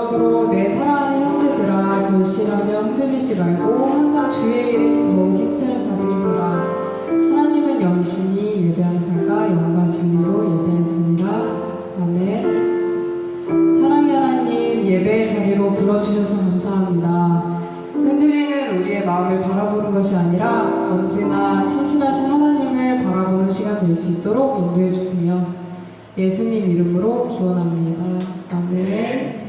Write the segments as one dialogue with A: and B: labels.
A: 그러므로 내 사랑하는 형제들아 결실하며 흔들리지 말고 항상 주의 일에 더욱 힘쓰는 자들이 되라. 하나님은 영신이 예배하는 자가 영과 진리로 예배할지니라. 아멘. 사랑의 하나님, 예배의 자리로 불러주셔서 감사합니다. 흔들리는 우리의 마음을 바라보는 것이 아니라 언제나 신실하신 하나님을 바라보는 시간 될 수 있도록 인도해 주세요. 예수님 이름으로 기원합니다. 아멘.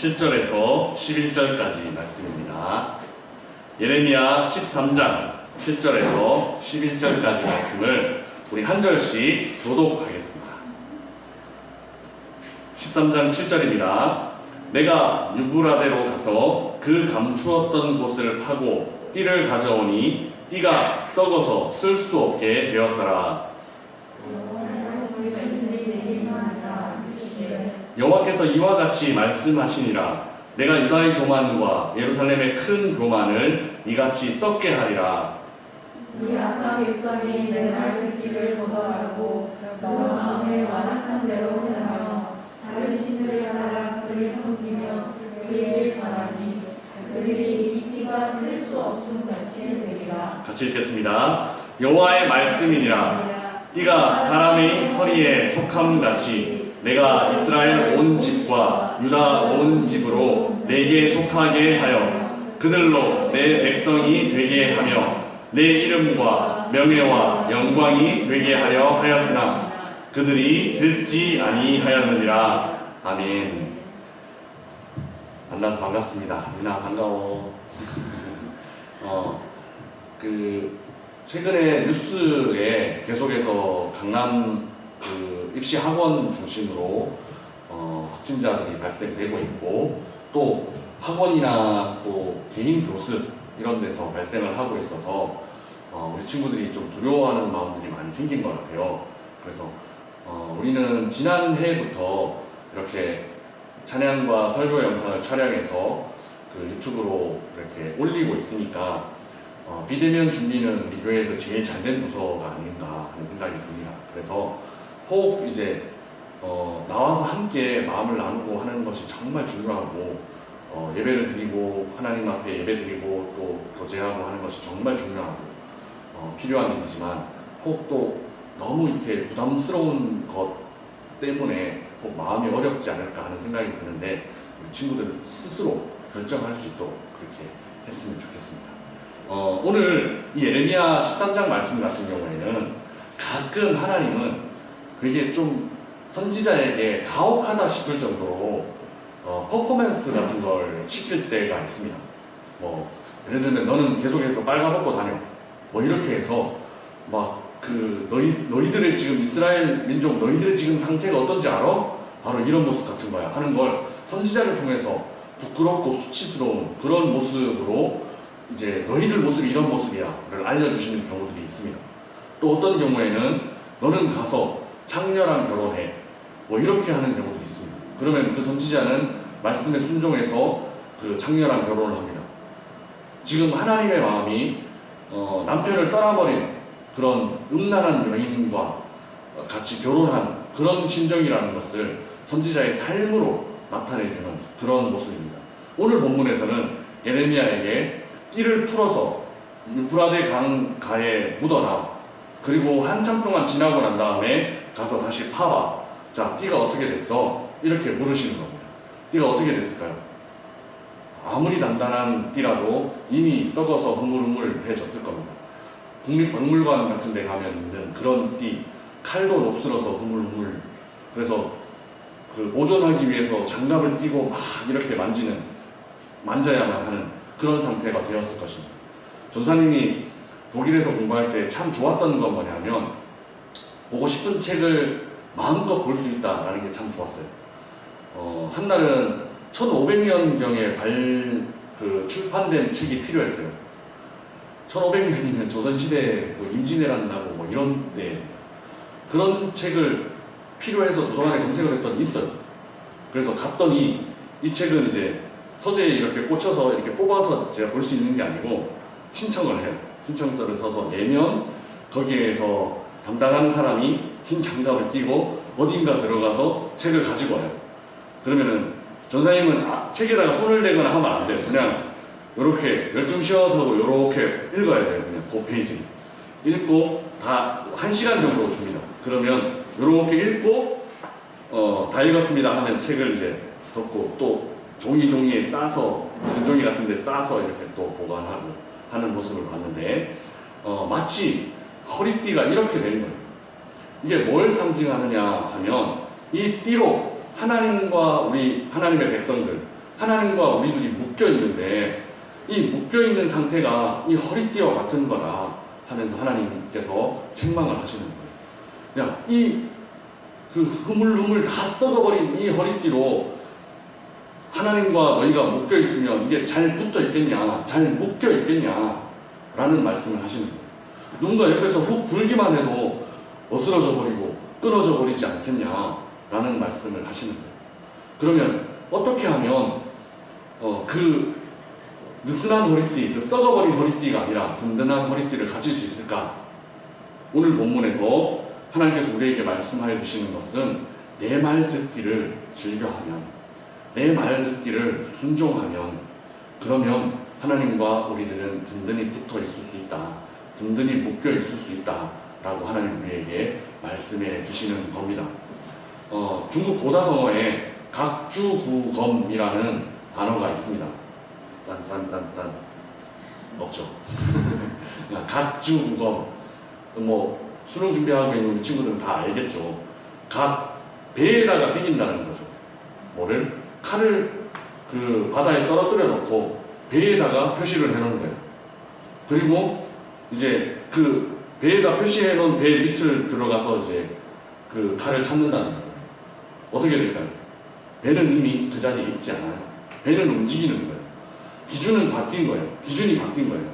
B: 7절에서 11절까지 말씀입니다. 예레미야 13장 7절에서 11절까지 말씀을 우리 한 절씩 교독하겠습니다. 13장 7절입니다. 내가 유브라데로 가서 그 감추었던 곳을 파고 띠를 가져오니 띠가 썩어서 쓸 수 없게 되었더라. 여호와께서 이와 같이 말씀하시니라. 내가 유다의 교만과 예루살렘의 큰 교만을 이같이 썩게 하리라.
C: 이 악한 백성이 내 말 듣기를 거절하고 그 마음에 완악한 대로 행하며 다른 신들을 따라 그를 섬기며 그에게 절하니 그들이 이 띠가 쓸 수 없음 같이 되리라.
B: 같이 읽겠습니다. 여호와의 말씀이니라. 띠가 사람의 허리에 속함 같이 내가 이스라엘 온 집과 유다 온 집으로 내게 속하게 하여 그들로 내 백성이 되게 하며 내 이름과 명예와 영광이 되게 하려 하였으나 그들이 듣지 아니하였느니라. 아멘. 만나서 반갑습니다. 유나 반가워. 최근에 뉴스에 계속해서 강남 입시 학원 중심으로 확진자들이 발생되고 있고, 또 학원이나 또 개인 교습 이런 데서 발생을 하고 있어서 우리 친구들이 좀 두려워하는 마음들이 많이 생긴 것 같아요. 그래서 우리는 지난해부터 이렇게 찬양과 설교 영상을 촬영해서 그 유튜브로 이렇게 올리고 있으니까 비대면 준비는 우리 교회에서 제일 잘된 부서가 아닌가 하는 생각이 듭니다. 그래서 혹 이제 나와서 함께 마음을 나누고 하는 것이 정말 중요하고, 예배를 드리고 하나님 앞에 예배 드리고 또 교제하고 하는 것이 정말 중요하고 필요한 일이지만, 혹 또 너무 이렇게 부담스러운 것 때문에 혹 마음이 어렵지 않을까 하는 생각이 드는데, 우리 친구들 스스로 결정할 수 있도록 그렇게 했으면 좋겠습니다. 오늘 이 예레미야 13장 말씀 같은 경우에는 가끔 하나님은 되게 좀 선지자에게 가혹하다 싶을 정도로 퍼포먼스 같은 걸 시킬 때가 있습니다. 예를 들면 너는 계속해서 빨가벗고 다녀, 이렇게 해서 막 너희들의 지금 이스라엘 민족 너희들의 지금 상태가 어떤지 알아? 바로 이런 모습 같은 거야 하는 걸 선지자를 통해서 부끄럽고 수치스러운 그런 모습으로 이제 너희들 모습이 이런 모습이야를 알려주시는 경우들이 있습니다. 또 어떤 경우에는 너는 가서 창녀랑 결혼해, 이렇게 하는 경우들이 있습니다. 그러면 그 선지자는 말씀에 순종해서 그 창녀랑 결혼을 합니다. 지금 하나님의 마음이 남편을 떠나버린 그런 음란한 여인과 같이 결혼한 그런 심정이라는 것을 선지자의 삶으로 나타내주는 그런 모습입니다. 오늘 본문에서는 예레미야에게 띠를 풀어서 유프라데 강가에 묻어놔, 그리고 한참 동안 지나고 난 다음에 가서 다시 파봐. 자, 띠가 어떻게 됐어? 이렇게 물으시는 겁니다. 띠가 어떻게 됐을까요? 아무리 단단한 띠라도 이미 썩어서 흐물흐물해졌을 겁니다. 국립박물관 같은 데 가면 있는 그런 띠, 칼도 녹슬어서 흐물흐물, 그래서 그 보존하기 위해서 장갑을 끼고 막 이렇게 만져야만 하는 그런 상태가 되었을 것입니다. 전사님이 독일에서 공부할 때 참 좋았던 건 뭐냐면, 보고 싶은 책을 마음껏 볼 수 있다라는 게 참 좋았어요. 한날은 1500년경에 출판된 책이 필요했어요. 1500년이면 조선시대 임진왜란 나고 이런 때 그런 책을 필요해서 도서관에 검색을 했더니 있어요. 그래서 갔더니 이 책은 이제 서재에 이렇게 꽂혀서 이렇게 뽑아서 제가 볼 수 있는 게 아니고 신청을 해요. 신청서를 써서 내면 거기에서 담당하는 사람이 흰 장갑을 끼고 어딘가 들어가서 책을 가지고 와요. 그러면은 전사님은 책에다가 손을 대거나 하면 안 돼요. 그냥 이렇게 열중시어서 이렇게 읽어야 돼요. 그냥 그 페이지 읽고 다 1시간 정도 줍니다. 그러면 이렇게 읽고 다 읽었습니다 하면 책을 이제 덮고 또 종이에 싸서 종이 같은 데 싸서 이렇게 또 보관하고 하는 모습을 봤는데, 마치 허리띠가 이렇게 되는 거예요. 이게 뭘 상징하느냐 하면, 이 띠로 하나님과 우리 하나님의 백성들, 하나님과 우리들이 묶여 있는데 이 묶여 있는 상태가 이 허리띠와 같은 거다 하면서 하나님께서 책망을 하시는 거예요. 야, 그 흐물흐물 다 썩어버린 이 허리띠로 하나님과 너희가 묶여 있으면 이게 잘 붙어 있겠냐, 잘 묶여 있겠냐 라는 말씀을 하시는 거예요. 누군가 옆에서 훅 불기만 해도 어스러져 버리고 끊어져 버리지 않겠냐 라는 말씀을 하시는 거예요. 그러면 어떻게 하면 그 느슨한 허리띠, 그 썩어버린 허리띠가 아니라 든든한 허리띠를 가질 수 있을까? 오늘 본문에서 하나님께서 우리에게 말씀하여 주시는 것은 내 말 듣기를 즐겨하면, 내 말 듣기를 순종하면, 그러면 하나님과 우리들은 든든히 붙어 있을 수 있다, 든든히 묶여 있을 수 있다 라고 하나님 우리에게 말씀해 주시는 겁니다. 중국 고사성어에 각주구검이라는 단어가 있습니다. 딴 없죠. 각주구검, 뭐 수능 준비하고 있는 우리 친구들은 다 알겠죠. 각 배에다가 새긴다는 거죠. 뭐를? 칼을 그 바다에 떨어뜨려 놓고 배에다가 표시를 해 놓은 거예요. 그리고 이제 그 배에다 표시해 놓은 배 밑을 들어가서 이제 그 칼을 찾는다는 거예요. 어떻게 될까요? 배는 이미 그 자리에 있지 않아요. 배는 움직이는 거예요. 기준은 바뀐 거예요. 기준이 바뀐 거예요.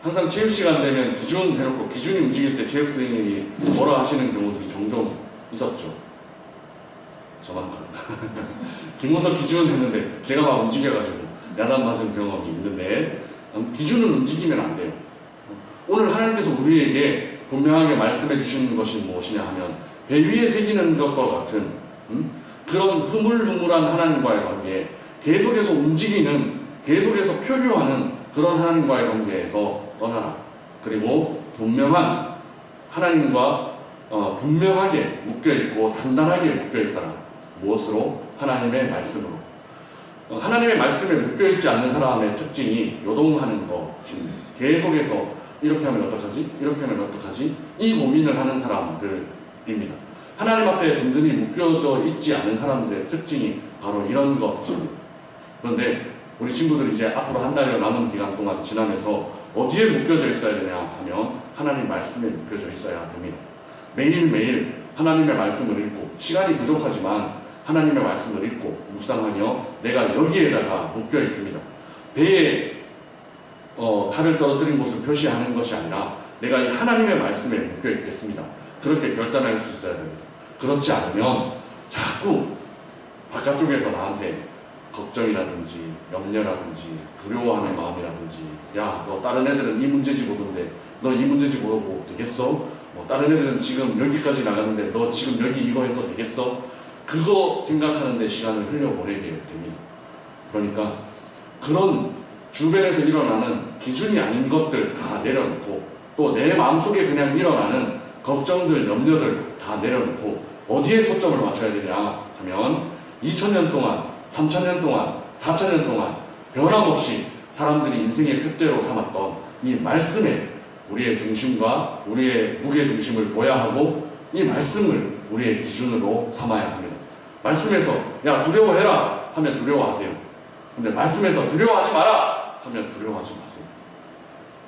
B: 항상 체육 시간 되면 기준 해놓고 기준이 움직일 때 체육 선생님이 뭐라 하시는 경우들이 종종 있었죠. 저만 그런가. 김호석 기준 했는데 제가 막 움직여가지고 야단 맞은 경험이 있는데 기준을 움직이면 안 돼요. 오늘 하나님께서 우리에게 분명하게 말씀해 주시는 것이 무엇이냐 하면 배 위에 새기는 것과 같은 그런 흐물흐물한 하나님과의 관계, 계속해서 움직이는, 계속해서 표류하는 그런 하나님과의 관계에서 떠나라. 그리고 분명한 하나님과 분명하게 묶여있고 단단하게 묶여있어라. 무엇으로? 하나님의 말씀으로. 하나님의 말씀에 묶여있지 않는 사람의 특징이 요동하는 것입니다. 계속해서 이렇게 하면 어떡하지? 이렇게 하면 어떡하지? 이 고민을 하는 사람들입니다. 하나님 앞에 든든히 묶여져 있지 않은 사람들의 특징이 바로 이런 것입니다. 그런데 우리 친구들이 이제 앞으로 한 달여 남은 기간 동안 지나면서 어디에 묶여져 있어야 되냐 하면 하나님 말씀에 묶여져 있어야 됩니다. 매일매일 하나님의 말씀을 읽고, 시간이 부족하지만 하나님의 말씀을 읽고 묵상하며 내가 여기에다가 묶여 있습니다. 배에 칼을 떨어뜨린 곳을 표시하는 것이 아니라 내가 이 하나님의 말씀에 묶여 있겠습니다. 그렇게 결단할 수 있어야 됩니다. 그렇지 않으면 자꾸 바깥쪽에서 나한테 걱정이라든지 염려라든지 두려워하는 마음이라든지, 야, 너 다른 애들은 이 문제지 보던데 너 이 문제지 보고 되겠어? 뭐 다른 애들은 지금 여기까지 나갔는데 너 지금 여기 이거 해서 되겠어? 그거 생각하는데 시간을 흘려보내게 됩니다. 그러니까 그런 주변에서 일어나는 기준이 아닌 것들 다 내려놓고, 또 내 마음속에 그냥 일어나는 걱정들, 염려들 다 내려놓고 어디에 초점을 맞춰야 되냐 하면 2000년 동안, 3000년 동안, 4000년 동안 변함없이 사람들이 인생의 표대로 삼았던 이 말씀에 우리의 중심과 우리의 무게중심을 둬야 하고, 이 말씀을 우리의 기준으로 삼아야 합니다. 말씀에서 야 두려워해라 하면 두려워하세요. 근데 말씀에서 두려워하지 마라 하면 두려워하지 마세요.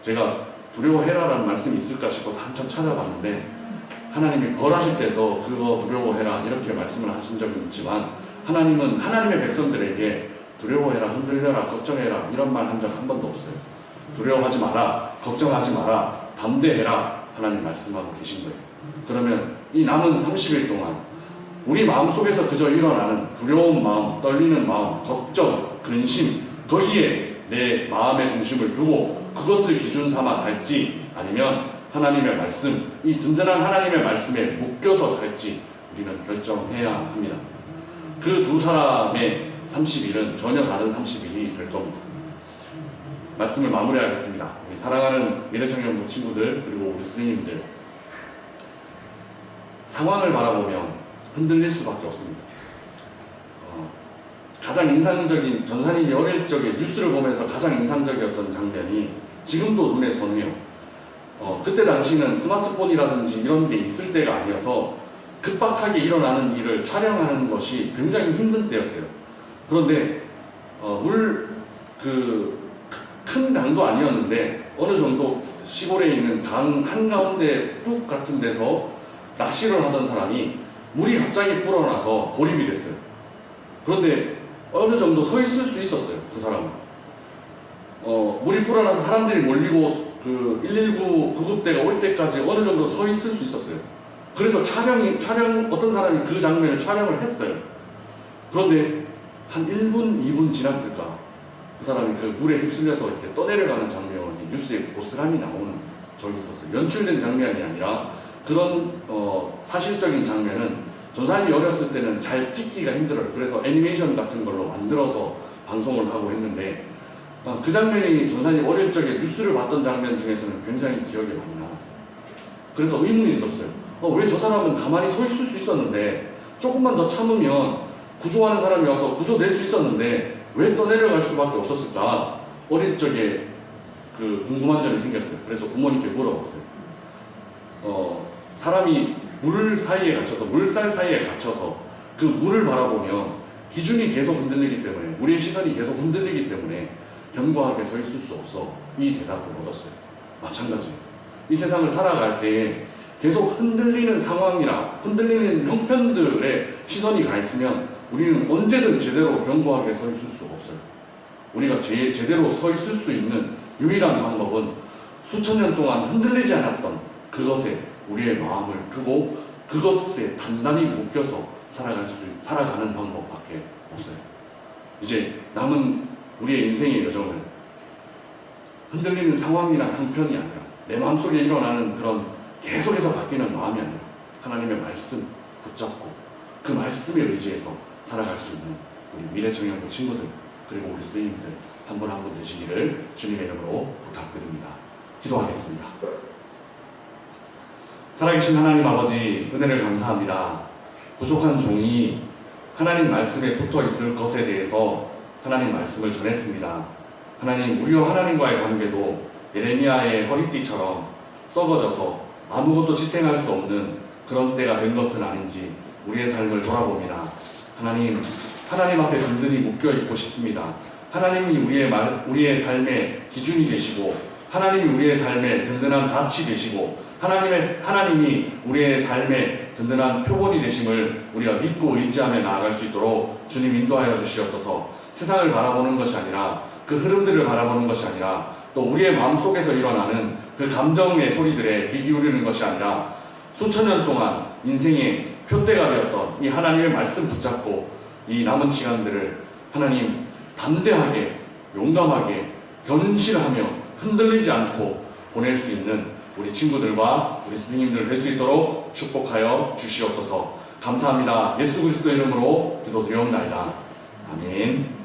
B: 제가 두려워해라라는 말씀이 있을까 싶어서 한참 찾아봤는데 하나님이 벌하실 때 너 그거 두려워해라 이렇게 말씀을 하신 적은 있지만, 하나님은 하나님의 백성들에게 두려워해라, 흔들려라, 걱정해라 이런 말 한 적 한 번도 없어요. 두려워하지 마라, 걱정하지 마라, 담대해라 하나님 말씀하고 계신 거예요. 그러면 이 남은 30일 동안 우리 마음속에서 그저 일어나는 두려운 마음, 떨리는 마음, 걱정, 근심, 거기에 내 마음의 중심을 두고 그것을 기준 삼아 살지, 아니면 하나님의 말씀, 이 든든한 하나님의 말씀에 묶여서 살지 우리는 결정해야 합니다. 그 두 사람의 30일은 전혀 다른 30일이 될 겁니다. 말씀을 마무리하겠습니다. 우리 사랑하는 미래청년부 친구들, 그리고 우리 스님들, 상황을 바라보면 흔들릴 수밖에 없습니다. 가장 인상적인, 전사님이 어릴 적에 뉴스를 보면서 가장 인상적이었던 장면이 지금도 눈에 선해요. 그때 당시는 스마트폰이라든지 이런 게 있을 때가 아니어서 급박하게 일어나는 일을 촬영하는 것이 굉장히 힘든 때였어요. 그런데 큰 강도 아니었는데 어느 정도 시골에 있는 강 한가운데 뚝 같은 데서 낚시를 하던 사람이 물이 갑자기 불어나서 고립이 됐어요. 그런데 어느 정도 서 있을 수 있었어요, 그 사람은. 물이 불어나서 사람들이 몰리고 그 119 구급대가 올 때까지 어느 정도 서 있을 수 있었어요. 그래서 어떤 사람이 그 장면을 촬영을 했어요. 그런데 한 1분, 2분 지났을까? 그 사람이 그 물에 휩쓸려서 이렇게 떠내려가는 장면이 뉴스에 고스란히 나오는 적이 있었어요. 연출된 장면이 아니라 그런 사실적인 장면은 전사님이 어렸을 때는 잘 찍기가 힘들어요. 그래서 애니메이션 같은 걸로 만들어서 방송을 하고 했는데 그 장면이 전사님 어릴 적에 뉴스를 봤던 장면 중에서는 굉장히 기억에 많이 나요. 그래서 의문이 들었어요. 왜 저 사람은 가만히 서 있을 수 있었는데 조금만 더 참으면 구조하는 사람이 와서 구조될 수 있었는데 왜 떠내려갈 수밖에 없었을까? 어릴 적에 그 궁금한 점이 생겼어요. 그래서 부모님께 물어봤어요. 사람이 물살 사이에 갇혀서 그 물을 바라보면 기준이 계속 흔들리기 때문에, 우리의 시선이 계속 흔들리기 때문에 견고하게 서 있을 수 없어. 이 대답을 얻었어요. 마찬가지예요. 이 세상을 살아갈 때 계속 흔들리는 상황이나 흔들리는 형편들의 시선이 가 있으면 우리는 언제든 제대로 견고하게 서 있을 수가 없어요. 우리가 제대로 서 있을 수 있는 유일한 방법은 수천 년 동안 흔들리지 않았던 그것에 우리의 마음을 두고 그것에 단단히 묶여서 살아가는 방법밖에 없어요. 이제 남은 우리의 인생의 여정을 흔들리는 상황이나 형편이 아니라 내 마음속에 일어나는 그런 계속해서 바뀌는 마음이 아니라 하나님의 말씀 붙잡고 그 말씀에 의지해서 살아갈 수 있는 우리 미래청년부 친구들 그리고 우리 스님들 한 분 한 분 되시기를 주님의 이름으로 부탁드립니다. 기도하겠습니다. 살아계신 하나님 아버지, 은혜를 감사합니다. 부족한 종이 하나님 말씀에 붙어 있을 것에 대해서 하나님 말씀을 전했습니다. 하나님, 우리와 하나님과의 관계도 예레미야의 허리띠처럼 썩어져서 아무것도 지탱할 수 없는 그런 때가 된 것은 아닌지 우리의 삶을 돌아봅니다. 하나님 앞에 든든히 묶여 있고 싶습니다. 하나님이 우리의 삶의 기준이 되시고, 하나님이 우리의 삶의 든든한 닻이 되시고, 하나님이 우리의 삶의 든든한 표본이 되심을 우리가 믿고 의지하며 나아갈 수 있도록 주님 인도하여 주시옵소서. 세상을 바라보는 것이 아니라, 그 흐름들을 바라보는 것이 아니라, 또 우리의 마음속에서 일어나는 그 감정의 소리들에 귀 기울이는 것이 아니라, 수천 년 동안 인생의 표대가 되었던 이 하나님의 말씀 붙잡고 이 남은 시간들을 하나님 담대하게, 용감하게, 견실하며 흔들리지 않고 보낼 수 있는 우리 친구들과 우리 스님들 될 수 있도록 축복하여 주시옵소서. 감사합니다. 예수 그리스도 이름으로 기도드리옵나이다. 아멘.